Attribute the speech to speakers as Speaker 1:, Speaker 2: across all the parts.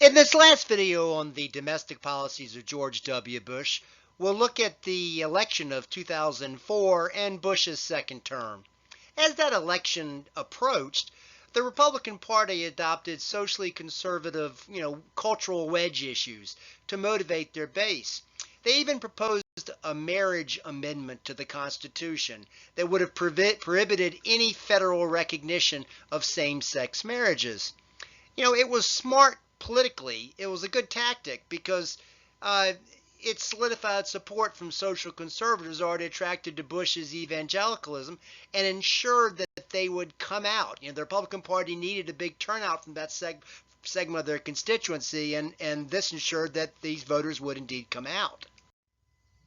Speaker 1: In this last video on the domestic policies of George W. Bush, we'll look at the election of 2004 and Bush's second term. As that election approached, the Republican Party adopted socially conservative, cultural wedge issues to motivate their base. They even proposed a marriage amendment to the Constitution that would have prohibited any federal recognition of same-sex marriages. It was smart politically. It was a good tactic because it solidified support from social conservatives already attracted to Bush's evangelicalism and ensured that they would come out. The Republican Party needed a big turnout from that segment of their constituency, and this ensured that these voters would indeed come out.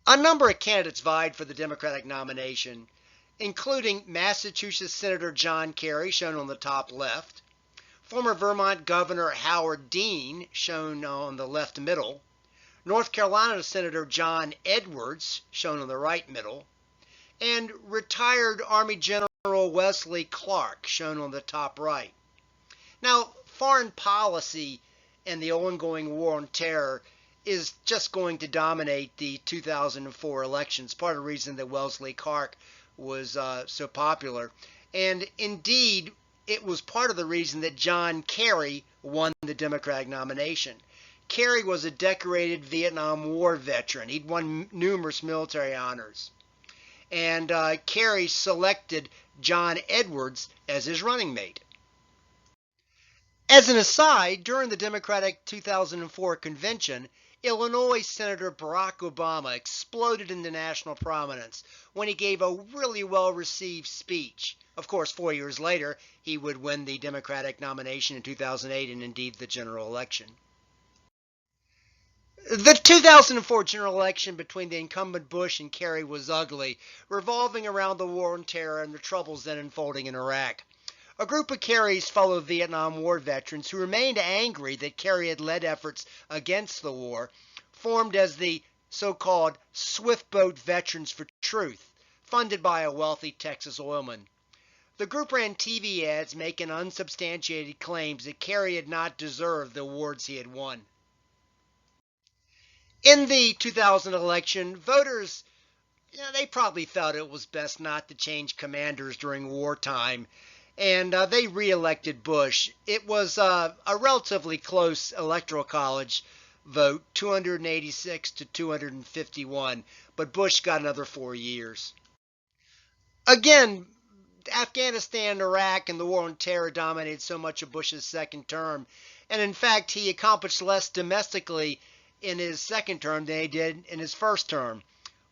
Speaker 1: A number of candidates vied for the Democratic nomination, including Massachusetts Senator John Kerry, shown on the top left, former Vermont Governor Howard Dean, shown on the left middle, North Carolina Senator John Edwards, shown on the right middle, and retired Army General Wesley Clark, shown on the top right. Now, foreign policy and the ongoing war on terror is just going to dominate the 2004 elections, part of the reason that Wesley Clark was so popular. And indeed, it was part of the reason that John Kerry won the Democratic nomination. Kerry was a decorated Vietnam War veteran. He'd won numerous military honors. And Kerry selected John Edwards as his running mate. As an aside, during the Democratic 2004 convention, Illinois Senator Barack Obama exploded into national prominence when he gave a really well-received speech. Of course, 4 years later, he would win the Democratic nomination in 2008 and indeed the general election. The 2004 general election between the incumbent Bush and Kerry was ugly, revolving around the war on terror and the troubles then unfolding in Iraq. A group of Kerry's fellow Vietnam War veterans who remained angry that Kerry had led efforts against the war formed as the so-called Swift Boat Veterans for Truth, funded by a wealthy Texas oilman. The group ran TV ads making unsubstantiated claims that Kerry had not deserved the awards he had won. In the 2000 election, voters, they probably felt it was best not to change commanders during wartime, and they re-elected Bush. It was a relatively close electoral college vote, 286 to 251, but Bush got another 4 years. Again, Afghanistan, Iraq, and the war on terror dominated so much of Bush's second term, and in fact, he accomplished less domestically in his second term than he did in his first term.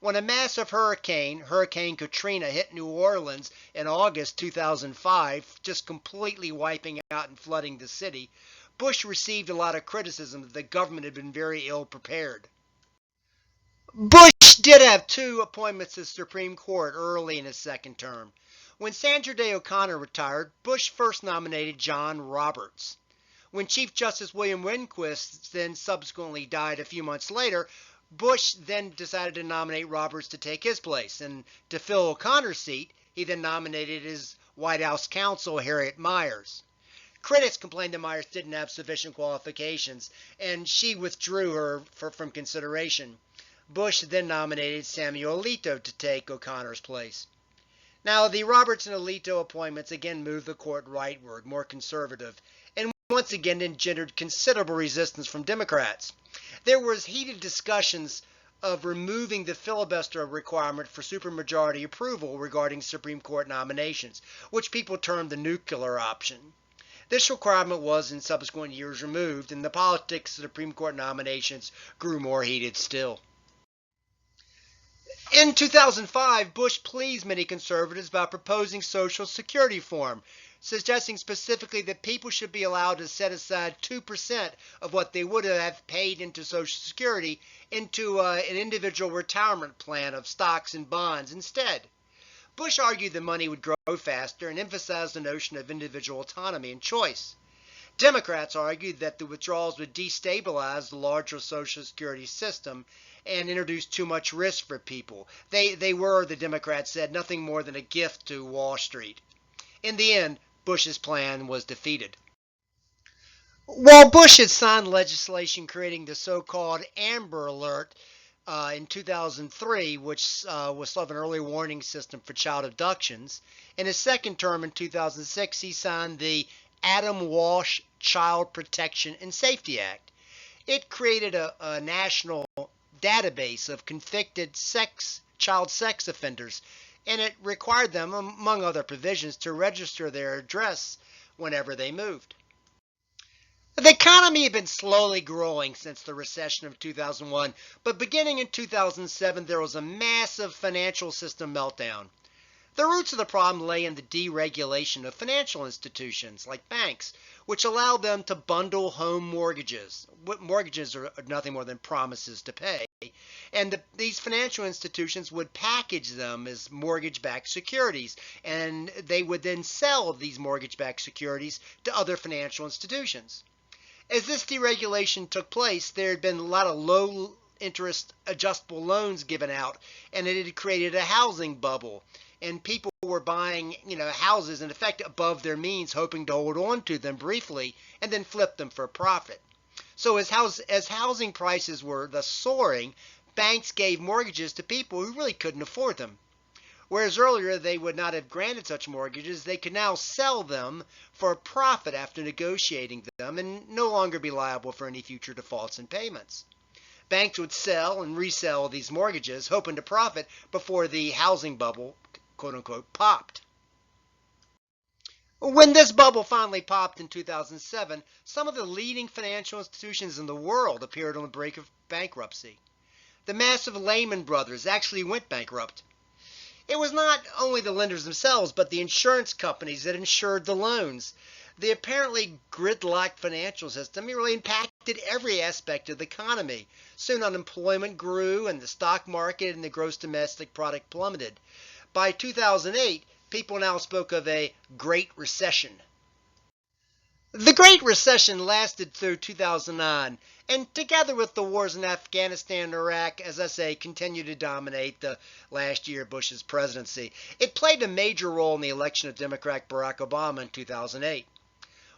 Speaker 1: When a massive hurricane, Hurricane Katrina, hit New Orleans in August 2005, just completely wiping out and flooding the city, Bush received a lot of criticism that the government had been very ill prepared. Bush did have 2 appointments to the Supreme Court early in his second term. When Sandra Day O'Connor retired, Bush first nominated John Roberts. When Chief Justice William Rehnquist then subsequently died a few months later, Bush then decided to nominate Roberts to take his place, and to fill O'Connor's seat, he then nominated his White House counsel, Harriet Miers. Critics complained that Miers didn't have sufficient qualifications, and she withdrew her from consideration. Bush then nominated Samuel Alito to take O'Connor's place. Now, the Roberts and Alito appointments again moved the court rightward, more conservative, and once again engendered considerable resistance from Democrats. There was heated discussions of removing the filibuster requirement for supermajority approval regarding Supreme Court nominations, which people termed the nuclear option. This requirement was in subsequent years removed, and the politics of Supreme Court nominations grew more heated still. In 2005, Bush pleased many conservatives by proposing Social Security reform, suggesting specifically that people should be allowed to set aside 2% of what they would have paid into Social Security into an individual retirement plan of stocks and bonds instead. Bush argued the money would grow faster and emphasized the notion of individual autonomy and choice. Democrats argued that the withdrawals would destabilize the larger Social Security system and introduce too much risk for people. They were, the Democrats said, nothing more than a gift to Wall Street. In the end, Bush's plan was defeated. While Bush had signed legislation creating the so-called Amber Alert in 2003, which was sort of an early warning system for child abductions, in his second term in 2006, he signed the Adam Walsh Child Protection and Safety Act. It created a national database of convicted child sex offenders, and it required them, among other provisions, to register their address whenever they moved. The economy had been slowly growing since the recession of 2001, but beginning in 2007, there was a massive financial system meltdown. The roots of the problem lay in the deregulation of financial institutions like banks, which allowed them to bundle home mortgages. Mortgages are nothing more than promises to pay. And these financial institutions would package them as mortgage-backed securities, and they would then sell these mortgage-backed securities to other financial institutions. As this deregulation took place, there had been a lot of low interest adjustable loans given out, and it had created a housing bubble. And people were buying, houses in effect above their means, hoping to hold on to them briefly and then flip them for a profit. So as housing prices were thus soaring, banks gave mortgages to people who really couldn't afford them. Whereas earlier they would not have granted such mortgages, they could now sell them for a profit after negotiating them and no longer be liable for any future defaults and payments. Banks would sell and resell these mortgages, hoping to profit before the housing bubble, quote unquote, popped. When this bubble finally popped in 2007, some of the leading financial institutions in the world appeared on the brink of bankruptcy. The massive Lehman Brothers actually went bankrupt. It was not only the lenders themselves, but the insurance companies that insured the loans. The apparently gridlocked financial system really impacted every aspect of the economy. Soon unemployment grew and the stock market and the gross domestic product plummeted. By 2008, people now spoke of a Great Recession. The Great Recession lasted through 2009, and together with the wars in Afghanistan and Iraq, as I say, continued to dominate the last year of Bush's presidency. It played a major role in the election of Democrat Barack Obama in 2008.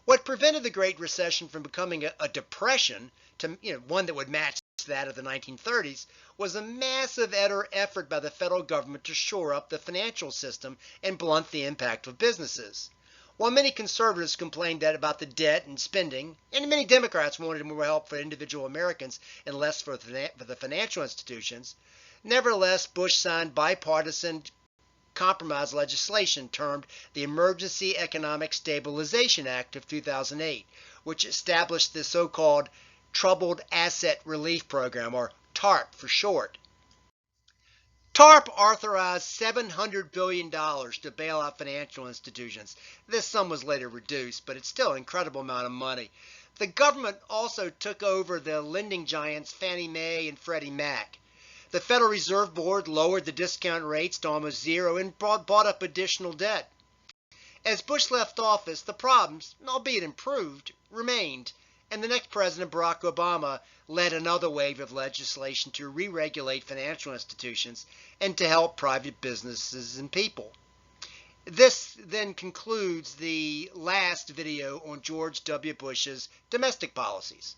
Speaker 1: What prevented the Great Recession from becoming a depression, to one that would match that of the 1930s, was a massive effort by the federal government to shore up the financial system and blunt the impact of businesses. While many conservatives complained about the debt and spending, and many Democrats wanted more help for individual Americans and less for the financial institutions, nevertheless, Bush signed bipartisan compromise legislation termed the Emergency Economic Stabilization Act of 2008, which established the so-called Troubled Asset Relief Program, or TARP for short. TARP authorized $700 billion to bail out financial institutions. This sum was later reduced, but it's still an incredible amount of money. The government also took over the lending giants Fannie Mae and Freddie Mac. The Federal Reserve Board lowered the discount rates to almost zero and bought up additional debt. As Bush left office, the problems, albeit improved, remained, and the next president, Barack Obama, led another wave of legislation to re-regulate financial institutions and to help private businesses and people. This then concludes the last video on George W. Bush's domestic policies.